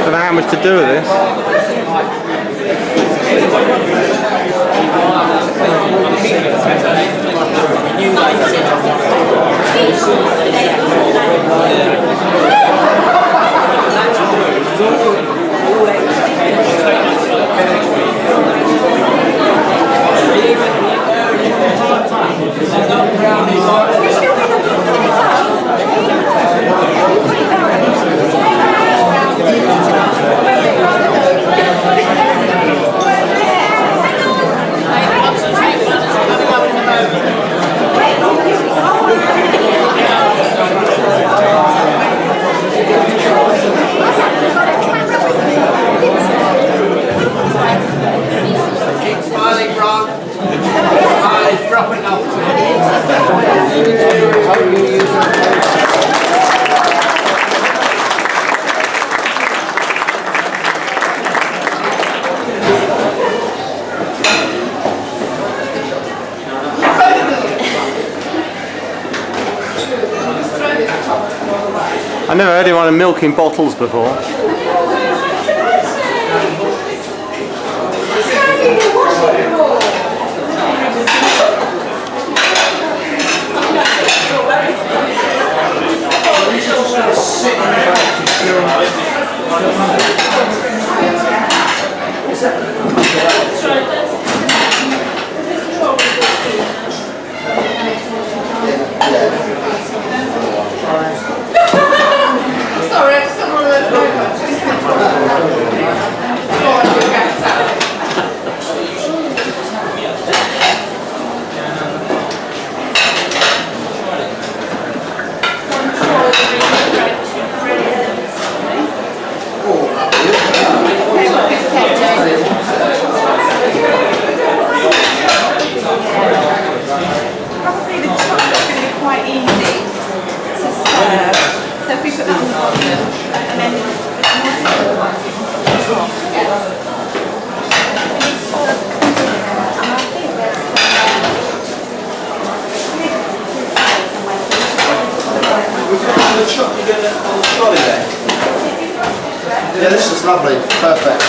Don't know how much to do with this. I never heard anyone milking bottles before. Yeah, this is lovely. Perfect.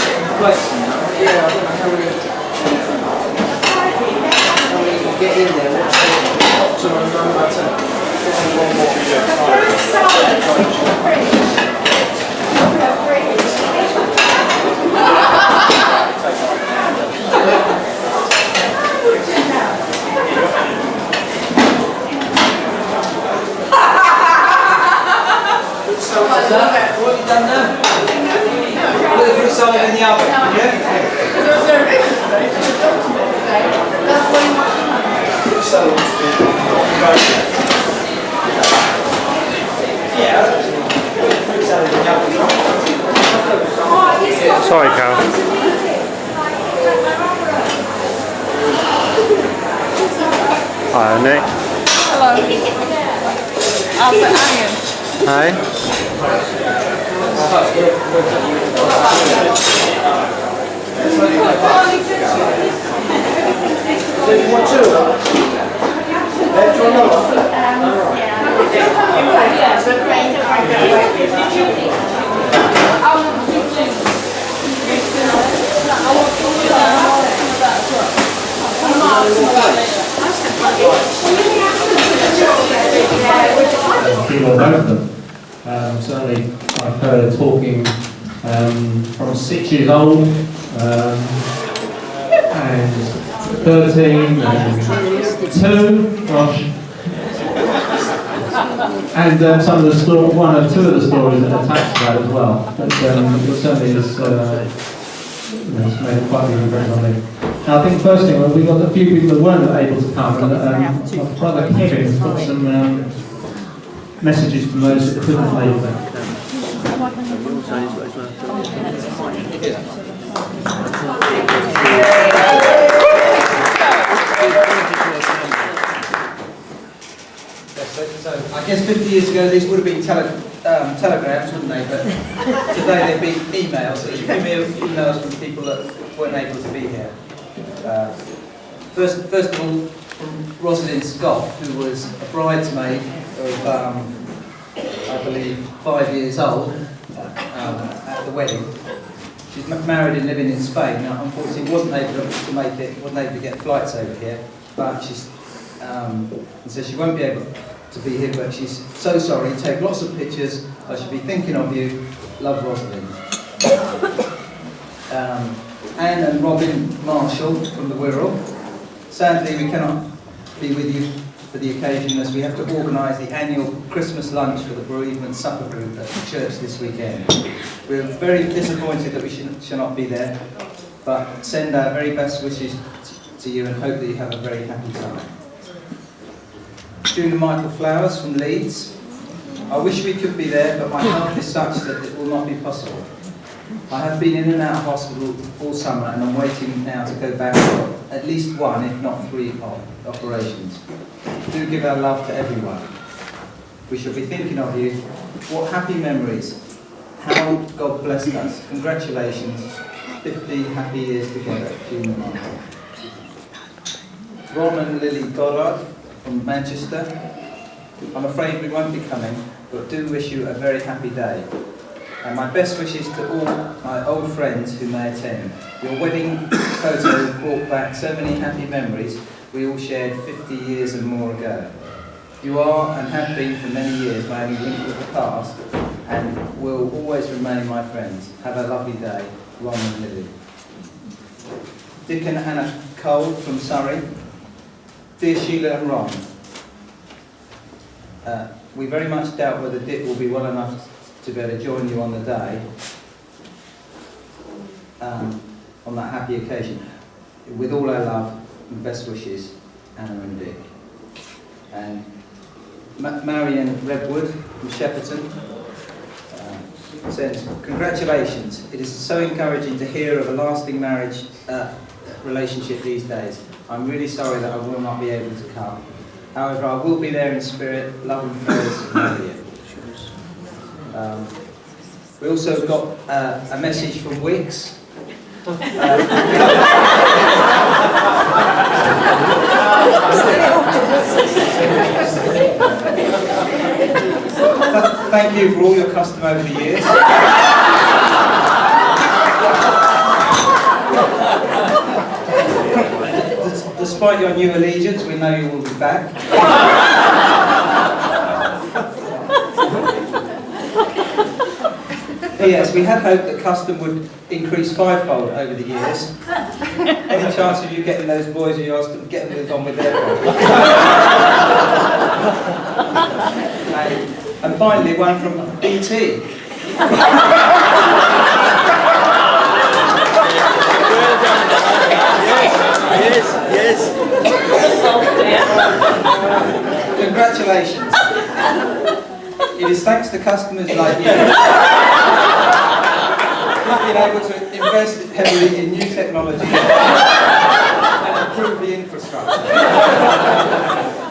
Get in there. What have you done now? Put the fruit salad in the oven, yeah? Fruit salad. Fruit salad in the oven. Sorry, Carol. Hi, Nick. Hello. How's it hanging? Hey. Yeah. or both of them. Certainly, I've heard her talking from 6 years old and 13 and 2. Gosh. And some of the story, one or two of the stories that attach to that as well. But it certainly has it's made quite a big impression on me. Now, I think the first thing, we got a few people that weren't able to come, and my brother Kevin has got some messages from those that couldn't make it. So I guess 50 years ago these would have been telegrams, wouldn't they? But today they'd be emails. So you give me emails from people that weren't able to be here. First of all, from Rosalind Scott, who was a bridesmaid of, I believe, 5 years old at the wedding. She's married and living in Spain. Now, unfortunately, wasn't able to make it, wasn't able to get flights over here, but she's and so she won't be able to be here, but she's so sorry. Take lots of pictures. I should be thinking of you. Love, Rosalind. Anne and Robin Marshall from the Wirral. Sadly, we cannot be with you for the occasion as we have to organise the annual Christmas lunch for the bereavement supper group at the church this weekend. We're very disappointed that we shall not be there, but send our very best wishes to you and hope that you have a very happy time. June and Michael Flowers from Leeds. I wish we could be there, but my health is such that it will not be possible. I have been in and out of hospital all summer and I'm waiting now to go back for at least one, if not 3 operations. Do give our love to everyone. We shall be thinking of you. What happy memories. How God blessed us. Congratulations. 50 happy years together. June and Michael. Ron and Lily Goddard from Manchester. I'm afraid we won't be coming, but do wish you a very happy day. And my best wishes to all my old friends who may attend. Your wedding photo brought back so many happy memories we all shared 50 years and more ago. You are and have been for many years my only link with the past and will always remain my friends. Have a lovely day. Ron and Lily. Dick and Hannah Cole from Surrey. Dear Sheila and Ron, we very much doubt whether Dick will be well enough to be able to join you on the day, on that happy occasion. With all our love and best wishes, Anna and Dick. And Marion Redwood from Shepperton says, congratulations. It is so encouraging to hear of a lasting marriage relationship these days. I'm really sorry that I will not be able to come. However, I will be there in spirit. Love and prayers from Maria. We also got a message from Wix. Thank you for all your custom over the years. Despite your new allegiance, we know you will be back. Yes, we had hoped that custom would increase 5-fold over the years. Any chance of you getting those boys of yours to get moved on with their project? And finally, one from BT. Yes. Congratulations. It is thanks to customers like you who've been able to invest heavily in new technology and improve the infrastructure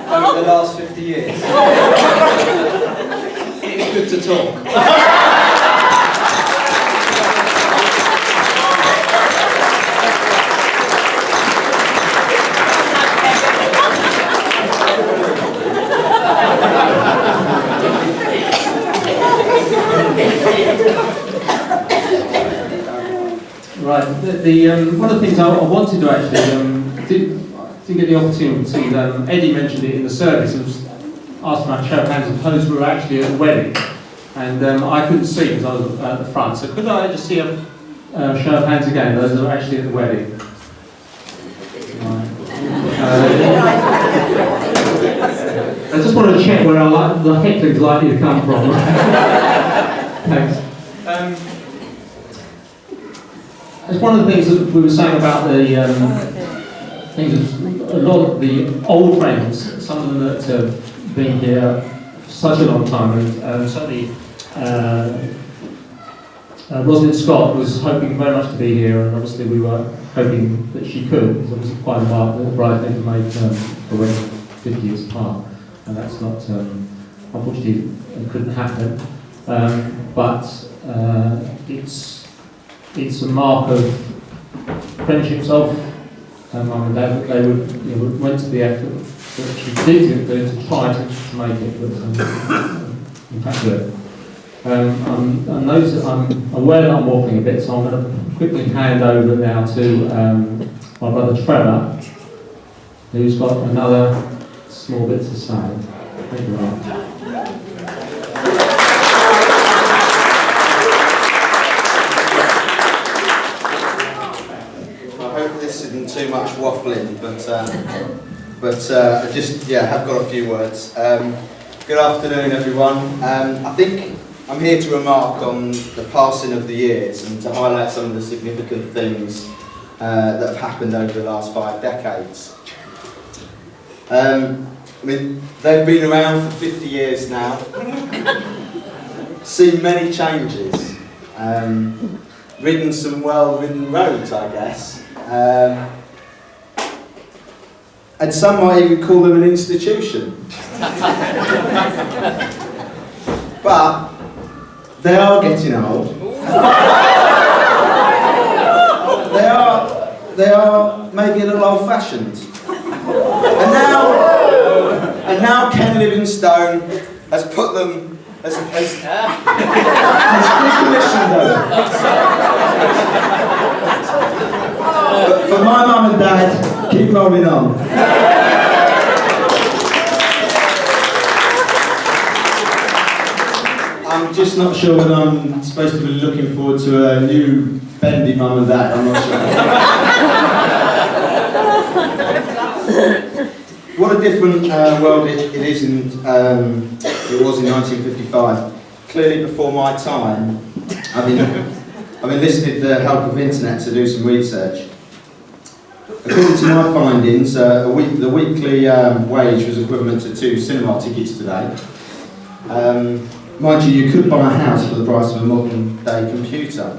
over the last 50 years. It is good to talk. Right, one of the things I wanted to actually, didn't get the opportunity to, Eddie mentioned it in the service, was asked around show of hands and those who were actually at the wedding. And I couldn't see because I was at the front. So could I just see a show of hands again, those who were actually at the wedding? I just wanted to check where the heckling's likely to come from. Thanks. It's one of the things that we were saying about the things. A lot of the old friends, some of them that have been here for such a long time, and certainly Rosalind Scott was hoping very much to be here, and obviously we were hoping that she could. It's obviously quite a mark that the bridesmaids have made the wedding 50 years apart, and that's not, unfortunately, it couldn't happen. But it's a mark of friendships of Mum and Dad, that they went to the effort that she did to try to make it, but in fact do it. I'm aware that I'm walking a bit, so I'm going to quickly hand over now to my brother Trevor, who's got another small bit to say. Thank you, Mark. This isn't too much waffling, but I just have got a few words. Good afternoon, everyone. I think I'm here to remark on the passing of the years and to highlight some of the significant things that have happened over the last 5 decades. I mean, they've been around for 50 years now, seen many changes, ridden some well-ridden roads, I guess. And some might even call them an institution. But they are getting old. They are maybe a little old-fashioned. And now Ken Livingstone has put them has recommissioned them. But my mum and dad keep rolling on. I'm just not sure whether I'm supposed to be looking forward to a new bendy mum and dad. I'm not sure. What a different world it is in, it was in 1955. Clearly before my time, I've enlisted the help of the internet to do some research. According to my findings, the weekly wage was equivalent to 2 cinema tickets today. Mind you could buy a house for the price of a modern day computer.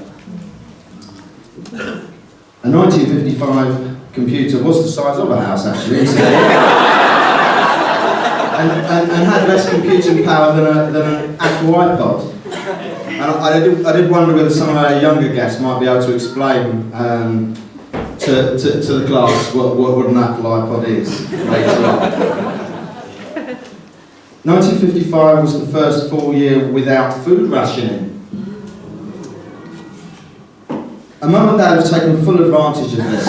A 1955 computer was the size of a house, actually, and had less computing power than an Apple iPod. And I did wonder whether some of our younger guests might be able to explain to the class what an Apple iPod is later on. 1955 was the first full year without food rationing. And Mum and Dad have taken full advantage of this.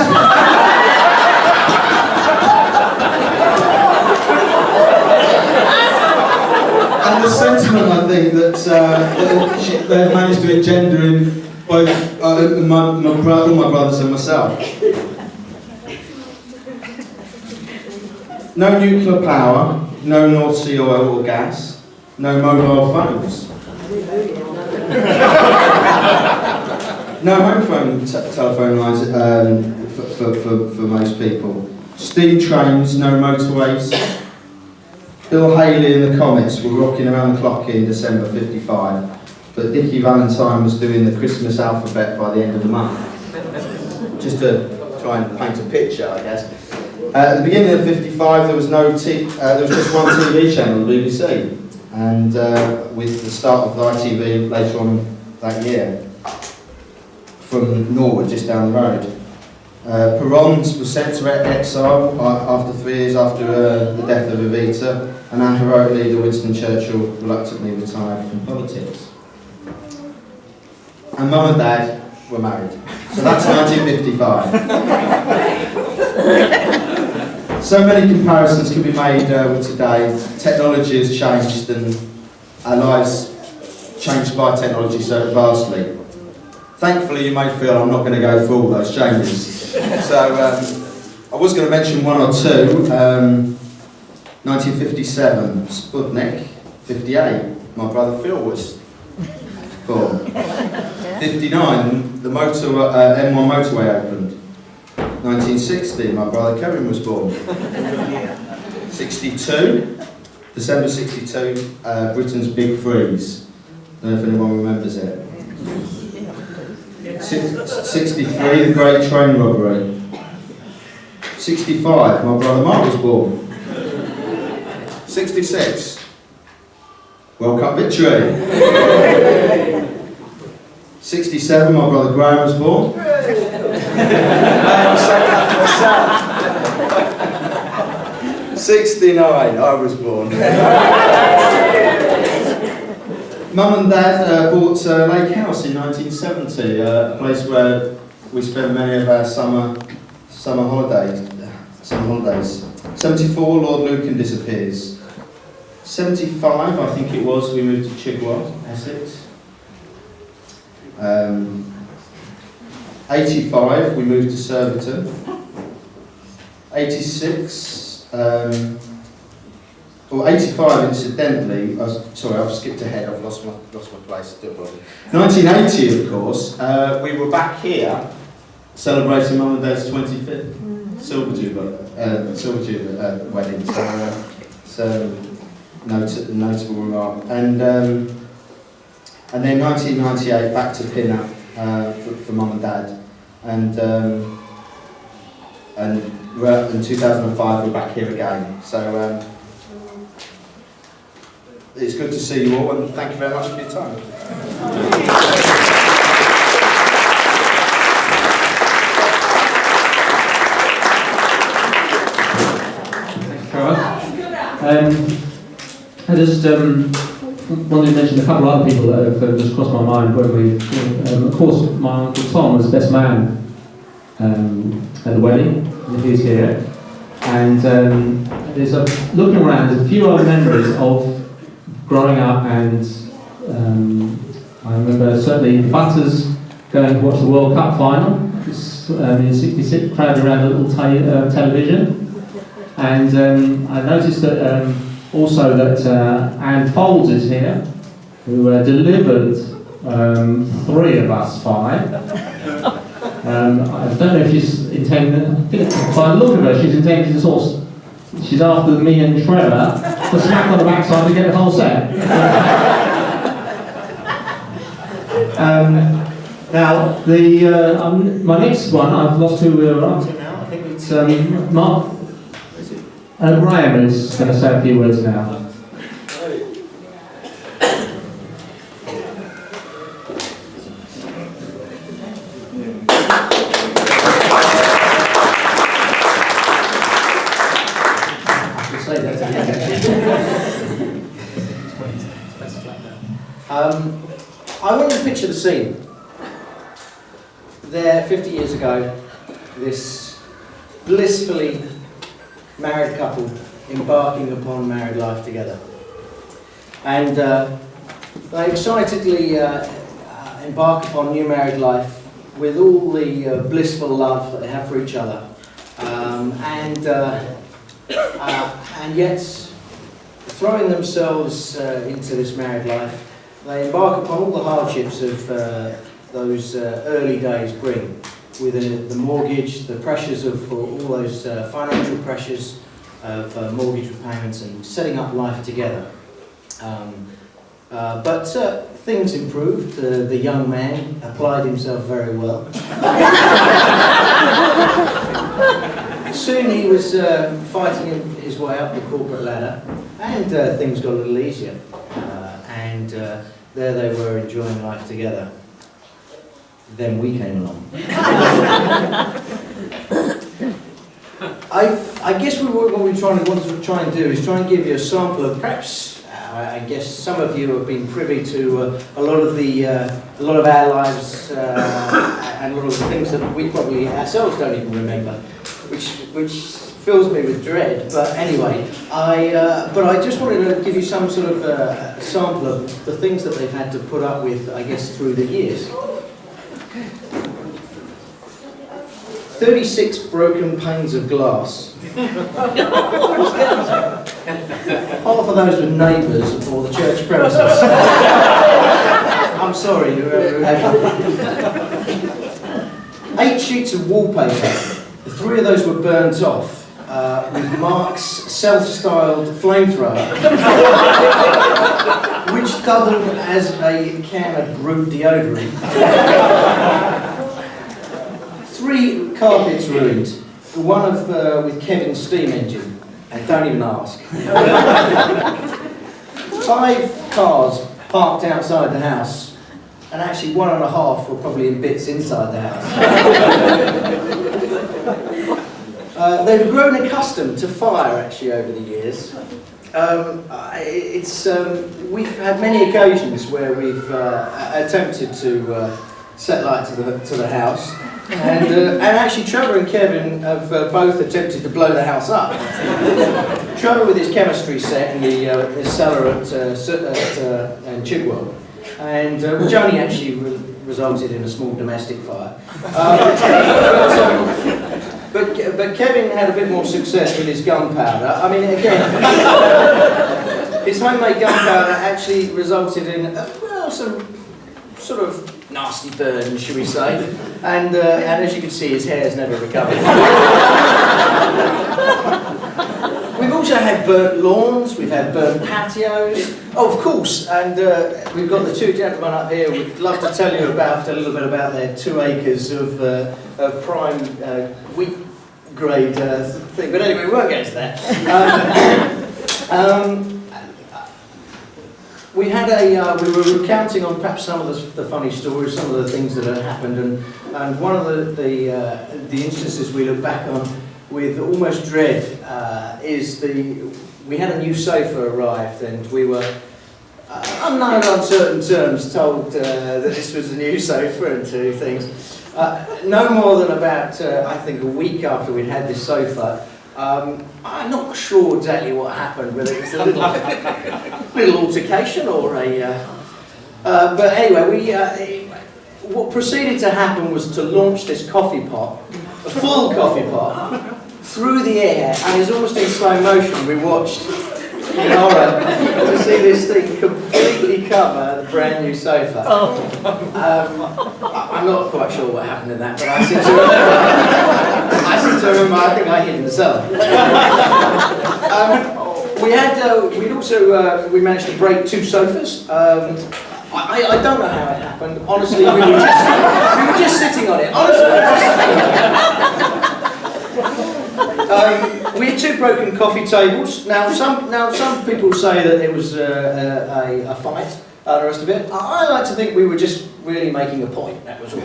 And the sentiment, I think, that they've managed to engender in both my brothers and myself. No nuclear power, no North Sea oil or gas, no mobile phones. No home phone telephone lines for most people. Steam trains, no motorways. Bill Haley and the Comets were rocking around the clock in December '55, but Dickie Valentine was doing the Christmas alphabet by the end of the month. Just to try and paint a picture, I guess. At the beginning of '55, there was just one TV channel, the BBC, and with the start of the ITV later on that year, from Norwood, just down the road. Perrons was sent to exile after 3 years after the death of Evita, and our heroic leader Winston Churchill reluctantly retired from politics. And Mum and Dad were married. So that's 1955. So many comparisons can be made with today. Technology has changed and our lives changed by technology so vastly. Thankfully, you may feel I'm not going to go through all those changes. So I was going to mention one or two. 1957, Sputnik. 58, my brother Phil was born. 59, the M1 motorway opened. 1960, my brother Kevin was born. 62, December 62, Britain's Big Freeze. I don't know if anyone remembers it. 63, the Great Train Robbery. 65, my brother Mark was born. 66, World Cup victory. 67, my brother Graham was born. 69, I was born. Mum and Dad bought Lake House in 1970, a place where we spent many of our summer holidays. 74, Lord Lucan disappears. 75, I think it was, we moved to Chigwell, Essex. 85, we moved to Surbiton. 86, well, 85, incidentally, sorry, I've skipped ahead, I've lost my place. 1980, of course, we were back here celebrating Mum and Dad's 25th Silver Jubilee wedding. So notable remark. And then 1998, back to Pinner for Mum and Dad, and in 2005 we're back here again. So it's good to see you all, and thank you very much for your time. I just wanted to mention a couple of other people that have just crossed my mind when we, of course, my Uncle Tom was the best man at the wedding, and he's here. And there's looking around, there's a few other memories of growing up, and I remember certainly Butters going to watch the World Cup final in '66, crowded around a little television. And I noticed that also that Anne Folds is here, who delivered 3 of us 5. I don't know if she's intending, I think by the look of her, she's intending to she's after me and Trevor to smack on the backside to get the whole set. Now, my next one, I've lost who we're up to now. I think it's Mark. Graham is going to say a few words now. I want you to picture the scene. There, 50 years ago, this blissfully married couple embarking upon married life together. And they excitedly embark upon new married life with all the blissful love that they have for each other. And yet, throwing themselves into this married life, they embark upon all the hardships of those early days bring, with the mortgage, the pressures of all those financial pressures of mortgage repayments and setting up life together. But things improved. The young man applied himself very well. Soon he was fighting his way up the corporate ladder, and things got a little easier. And there they were enjoying life together. Then we came along. I guess what we want to try and do is try and give you a sample of perhaps. I guess some of you have been privy to a lot of our lives and a lot of the things that we probably ourselves don't even remember, which fills me with dread. But anyway, but I just wanted to give you some sort of sample of the things that they've had to put up with, I guess, through the years. 36 broken panes of glass. Half of those were neighbours or the church premises. I'm sorry, whoever had them. 8 sheets of wallpaper. 3 of those were burnt off with Mark's self-styled flamethrower, which doubled as a can of Brute deodorant. 3 carpets ruined. One of with Kevin's steam engine, and don't even ask. 5 cars parked outside the house, and actually 1.5 were probably in bits inside the house. They've grown accustomed to fire actually over the years. We've had many occasions where we've attempted to set light to the house. And actually Trevor and Kevin have both attempted to blow the house up. Trevor with his chemistry set in his cellar at Chigwell, and which only actually resulted in a small domestic fire. But Kevin had a bit more success with his gunpowder. I mean, again, his homemade gunpowder actually resulted in some sort of nasty burn, shall we say, and as you can see, his hair's never recovered. We've also had burnt lawns, we've had burnt patios, oh, of course, and we've got the 2 gentlemen up here who'd love to tell you a little bit about their 2 acres of prime wheat grade thing, but anyway, we won't get into that. We had we were recounting on perhaps some of the funny stories, some of the things that had happened, and one of the instances we look back on with almost dread is we had a new sofa arrived, and we were unknown uncertain terms told that this was a new sofa and 2 things. No more than about I think a week after we'd had this sofa. I'm not sure exactly what happened, whether it was a little altercation or but anyway, what proceeded to happen was to launch this coffee pot, a full coffee pot, through the air, and it's almost in slow motion. We watched in horror to see this thing completely cover the brand new sofa. I'm not quite sure what happened in that, but I seem to remember, I think I hid in the cellar. We managed to break 2 sofas. I don't know how it happened. Honestly, we were just sitting on it. Honestly, we had 2 broken coffee tables. Now some people say that it was a fight. The rest of it. I like to think we were just really making a point. That was all.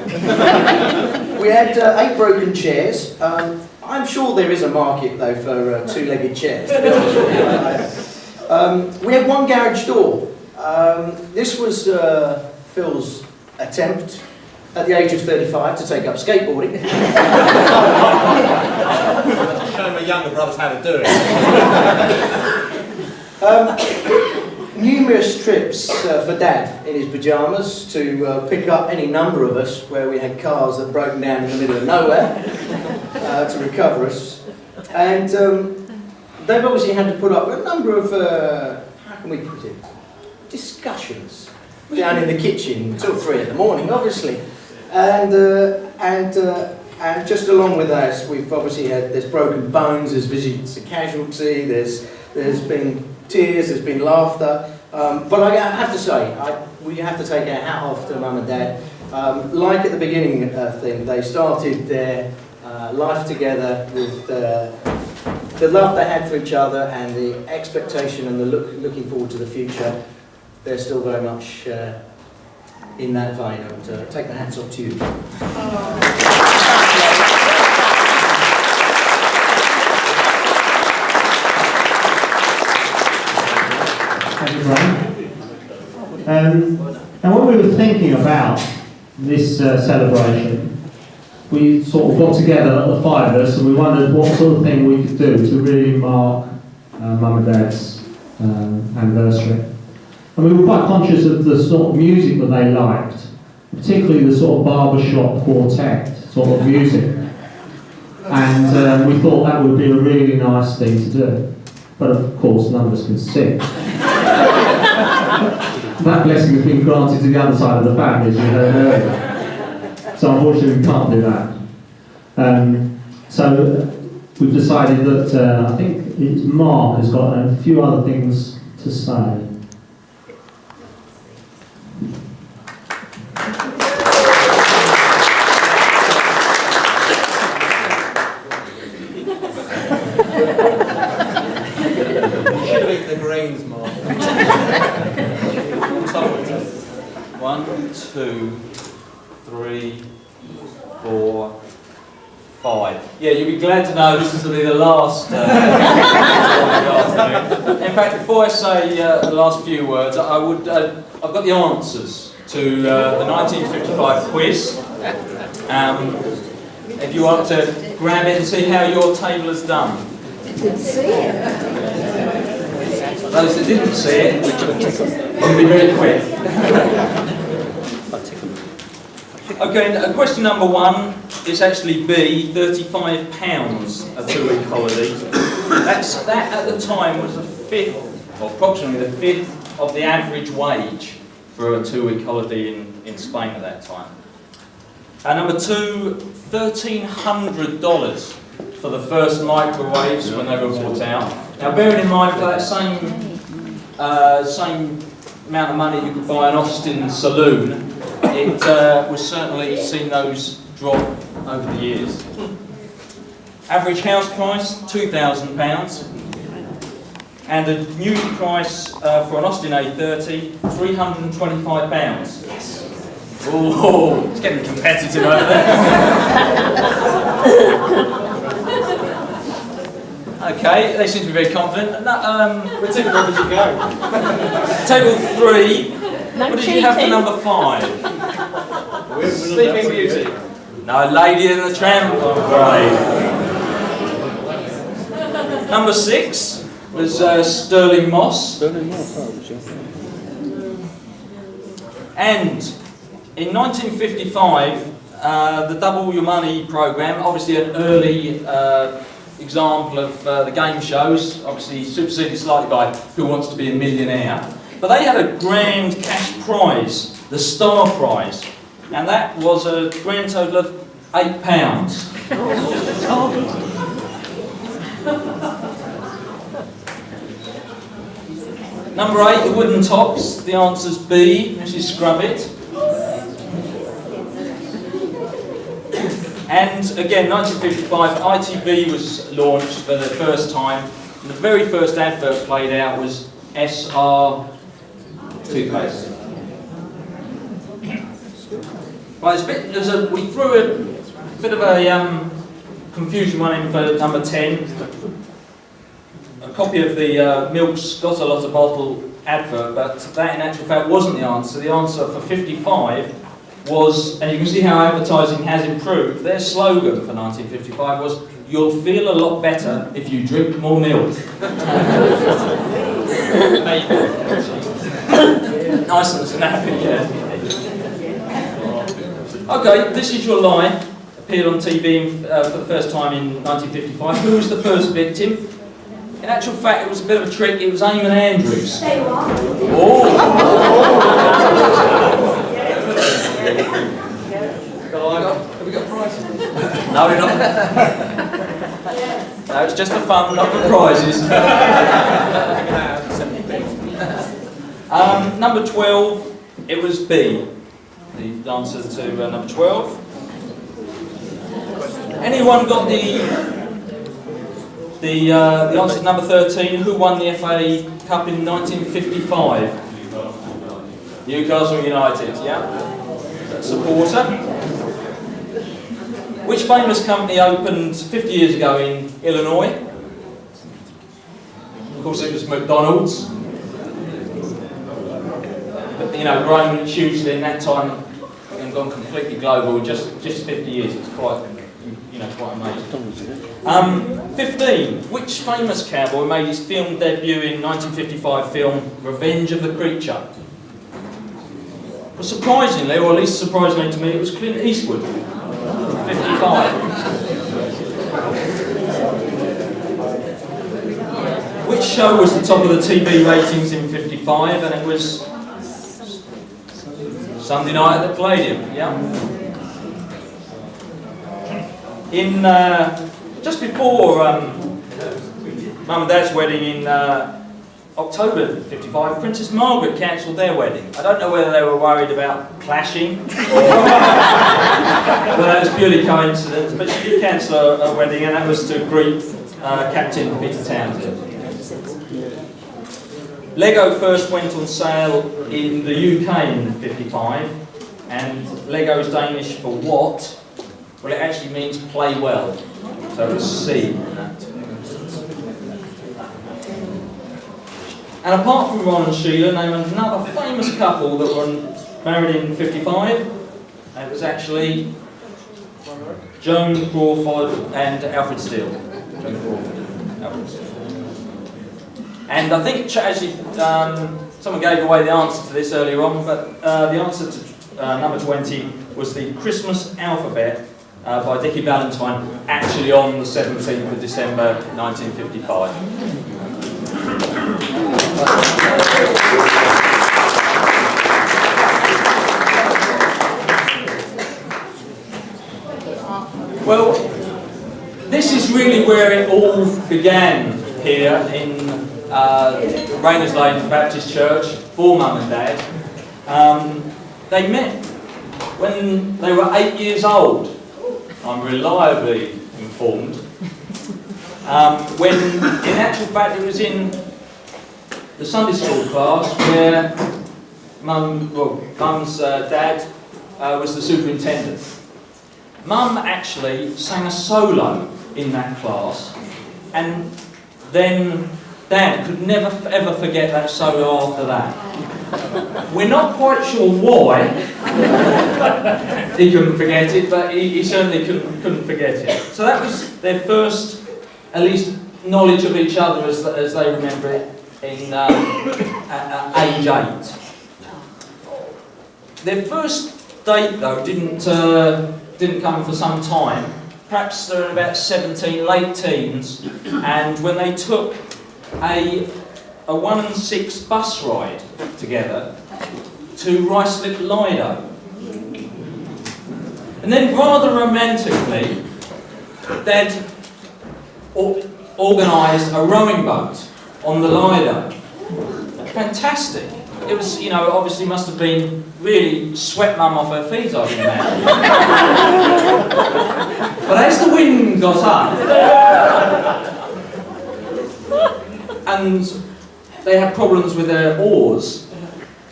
We had 8 broken chairs. I'm sure there is a market though for 2-legged chairs. We had 1 garage door. This was Phil's attempt at the age of 35 to take up skateboarding. Show my younger brothers how to do it. Numerous trips for Dad in his pyjamas to pick up any number of us where we had cars that broke down in the middle of nowhere to recover us. And they've obviously had to put up a number of, how can we put it, discussions down in the kitchen until 3 in the morning, obviously. And just along with us, we've obviously had, there's broken bones, there's visits to casualty, there's been tears, there's been laughter. But I have to say, we have to take our hat off to Mum and Dad. Like at the beginning thing, they started their life together with the love they had for each other and the expectation and the looking forward to the future. They're still very much in that vein. I would take the hats off to you. Thank you, Brian. And when we were thinking about this celebration, we sort of got together, the five of us, and we wondered what sort of thing we could do to really mark Mum and Dad's anniversary. And we were quite conscious of the sort of music that they liked, particularly the sort of barbershop quartet sort of music. And we thought that would be a really nice thing to do. But of course, none of us can sing. That blessing has been granted to the other side of the family, as you heard earlier. So unfortunately, we can't do that. So we've decided that I think it's Mark has got a few other things to say. The greens, Mark. 1, 2, 3, 4, 5. Yeah, you'll be glad to know this is going to be the last. In fact, before I say the last few words, I would. I've got the answers to the 1955 quiz. If you want to grab it and see how your table has done. Didn't see it. Those that didn't see it, will be very quick. Okay, question number 1 is actually B, £35 a 2-week holiday. That at the time was a fifth, or approximately the fifth of the average wage for a 2-week holiday in Spain at that time. Number 2, $1,300 for the first microwaves when they were brought out. Now bearing in mind for that same amount of money you could buy an Austin saloon, it was certainly seen those drop over the years. Average house price, £2,000. And the new price for an Austin A30, £325. Oh, it's getting competitive over there. Okay, they seem to be very confident. We'll take it as you go. Table 3. No What did you have for number 5? Sleeping Beauty. No, Lady and the Tramp, I'm afraid. Number 6 was Sterling Moss. And in 1955, the Double Your Money programme, obviously an early example of the game shows, obviously superseded slightly by Who Wants to Be a Millionaire. But they had a grand cash prize, the Star Prize, and that was a grand total of £8. Number 8, the Wooden Tops. The answer's B, Mrs. Scrubbit. And again, 1955, ITV was launched for the first time. And the very first advert played out was SR toothpaste. Right, we threw a bit of a confusion one in for number 10. A copy of the Milk's Got a Lot of Bottle advert, but that in actual fact wasn't the answer. The answer for 55 was, and you can see how advertising has improved, their slogan for 1955 was, "You'll feel a lot better if you drink more milk." Nice and snappy, yeah. Okay, This Is Your Life appeared on TV for the first time in 1955. Who was the first victim? In actual fact, it was a bit of a trick. It was Eamon Andrews. They are. Oh! Have we got prizes? No, we're not. No, it's just for fun, not for prizes. Number 12, it was B. The answer to number 12. Anyone got the answer to number 13? Who won the FA Cup in 1955? Newcastle United, yeah. Supporter. Which famous company opened 50 years ago in Illinois? Of course, it was gone completely global in just 50 years. It's quite, quite amazing. 15. Which famous cowboy made his film debut in 1955 film Revenge of the Creature? Well, surprisingly, or at least surprisingly to me, it was Clint Eastwood. 55. Which show was the top of the TV ratings in 55? And it was Sunday Night at the Palladium, yeah. In just before Mum and Dad's wedding in October 55, Princess Margaret cancelled their wedding. I don't know whether they were worried about clashing or whether that was purely coincidence, but she did cancel a wedding, and that was to greet Captain Peter Townsend. Lego first went on sale in the UK in 55, and Lego is Danish for what? Well, it actually means play well, so it's C in that. And apart from Ron and Sheila, name another famous couple that were married in 55. It was actually Joan Crawford and Alfred Steele. Joan Crawford, Alfred Steele. And I think actually someone gave away the answer to this earlier on, but the answer to number 20 was the Christmas alphabet by Dickie Valentine, actually on the 17th of December 1955. Well, this is really where it all began here in Rayners Baptist Church for Mum and Dad. They met when they were 8 years old. I'm reliably informed. When in actual fact it was in the Sunday school class where Mum's dad was the superintendent. Mum actually sang a solo in that class, and then Dad could never ever forget that solo after that. We're not quite sure why he couldn't forget it, but he certainly couldn't forget it. So that was their first, at least, knowledge of each other as they remember it in at age 8. Their first date, though, didn't come for some time. Perhaps they're in about 17, late teens, and when they took a 1 and 6 bus ride together to Ruislip Lido. And then rather romantically, Dad organised a rowing boat on the Lido. Fantastic. It was, obviously must have been really swept Mum off her feet, I can imagine. But as the wind got up, and they had problems with their oars,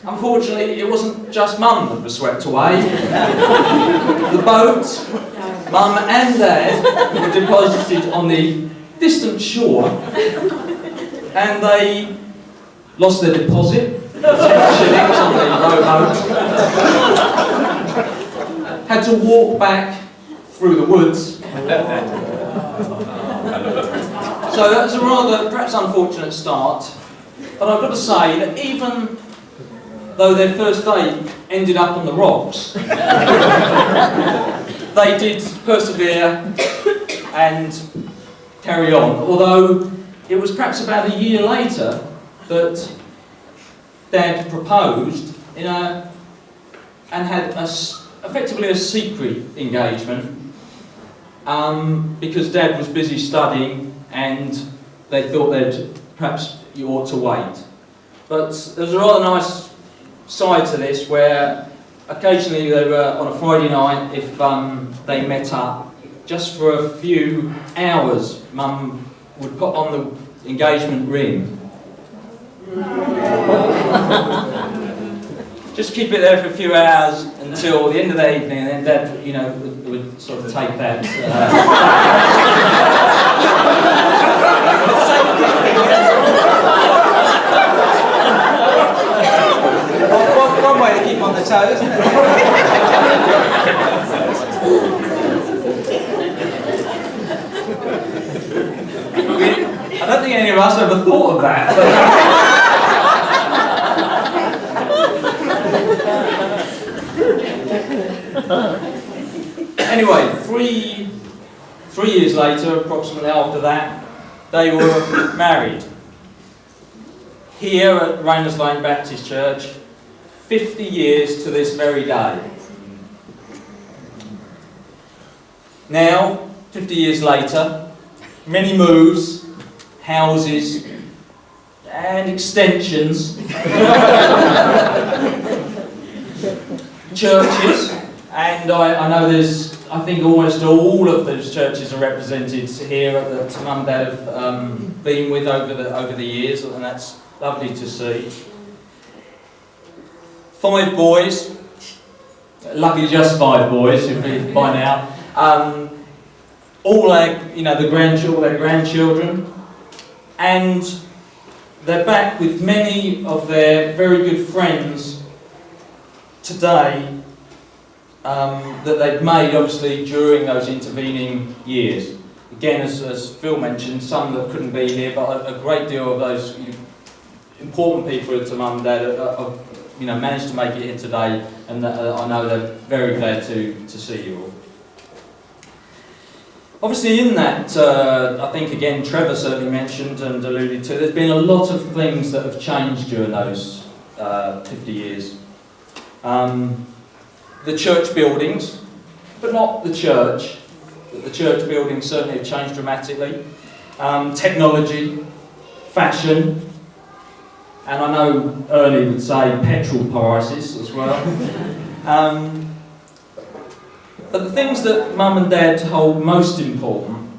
unfortunately it wasn't just Mum that was swept away. The boat, Mum and Dad were deposited on the distant shore, and they lost their deposit, 10 shillings on the rowboat, had to walk back through the woods. So that was a rather, perhaps unfortunate start, but I've got to say that even though their first date ended up on the rocks, they did persevere and carry on, although it was perhaps about a year later that Dad proposed and had effectively a secret engagement because Dad was busy studying and they thought perhaps you ought to wait. But there's a rather nice side to this where occasionally they were on a Friday night, if they met up, just for a few hours, Mum would put on the engagement ring. Just keep it there for a few hours until the end of the evening, and then Dad, would sort of take that. One way to keep on the toes, isn't it? that. Anyway, three years later, approximately after that, they were married. Here at Rayners Lane Baptist Church, 50 years to this very day. Now, 50 years later, many moves, houses, and extensions, churches, and I know I think almost all of those churches are represented here that Mum and Dad have been with over the years, and that's lovely to see. 5 boys, luckily just 5 boys by now. All their grandchildren, and they're back with many of their very good friends today that they've made obviously during those intervening years. Again, as Phil mentioned, some that couldn't be here, but a great deal of those important people to Mum and Dad have managed to make it here today, and I know they're very glad to see you all. Obviously in that, I think again Trevor certainly mentioned and alluded to, there's been a lot of things that have changed during those 50 years. The church buildings, but not the church. The church buildings certainly have changed dramatically. Technology, fashion, and I know Ernie would say petrol prices as well. But the things that Mum and Dad hold most important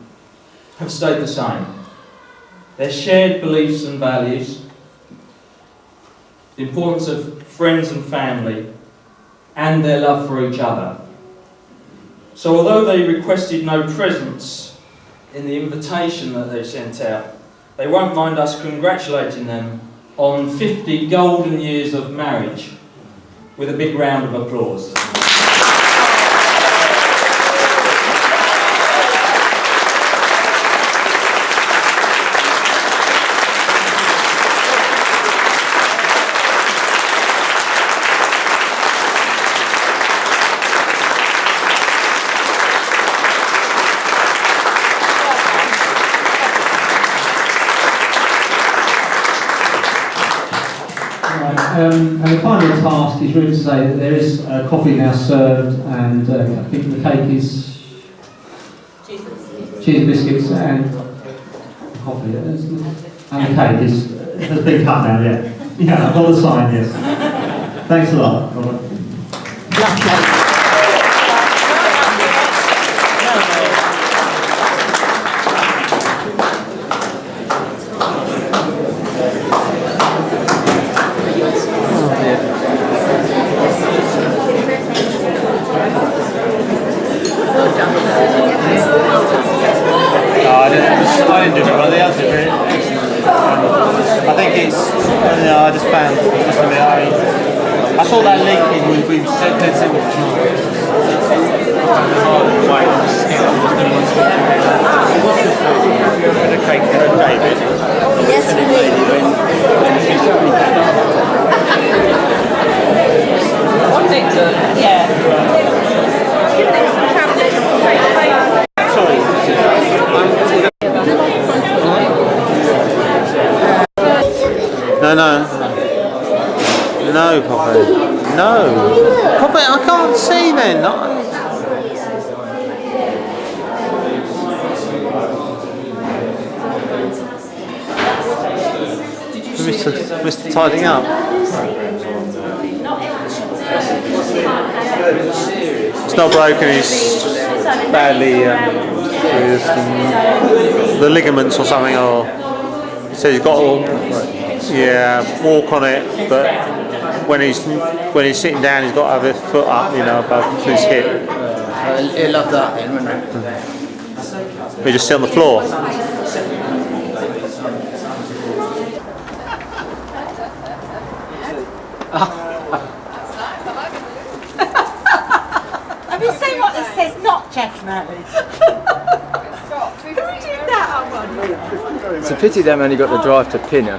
have stayed the same. Their shared beliefs and values, the importance of friends and family, and their love for each other. So although they requested no presents in the invitation that they sent out, they won't mind us congratulating them on 50 golden years of marriage with a big round of applause. And the final task is really to say that there is coffee now served, and I think the cake is cheese biscuits and coffee, and the cake has been cut now. Yeah, I've got the sign. Yes. Thanks a lot. I think it's, I just found, I saw that link we said that's it. The cake for David. Yes, we did. What did it? Yeah. Sorry. No, Poppy. No. Poppy, I can't see then. Mr. Tidying Up. It's not broken, it's badly the ligaments or something, or he says he's got to walk on it, but when he's sitting down he's got to have his foot up, above his hip. He'll love that then, wouldn't he? He just sit on the floor. Have you seen what this says? Not Jeff married. Who did that? It's a pity them only got the drive to Pinner.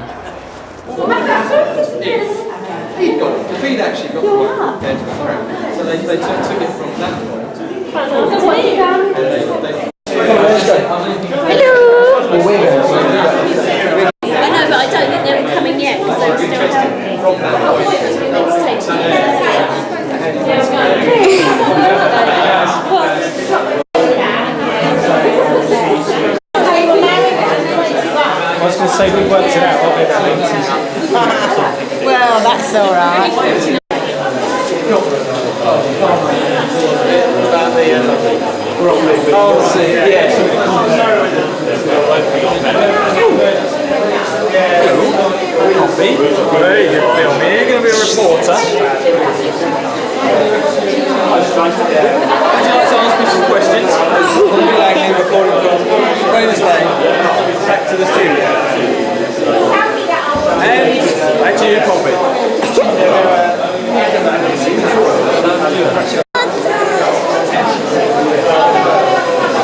The feed actually got the work from there to the front. So they took it from that point. Hello. I know, but I don't think they're coming yet because they're still helping. Let's take I was going to say we worked it out, what Well, that's all right. Very good film. You're going to be a reporter. Would you like to ask me some questions? Paul Langley recording from Rayners Lane back to the studio. And back to you, Poppy.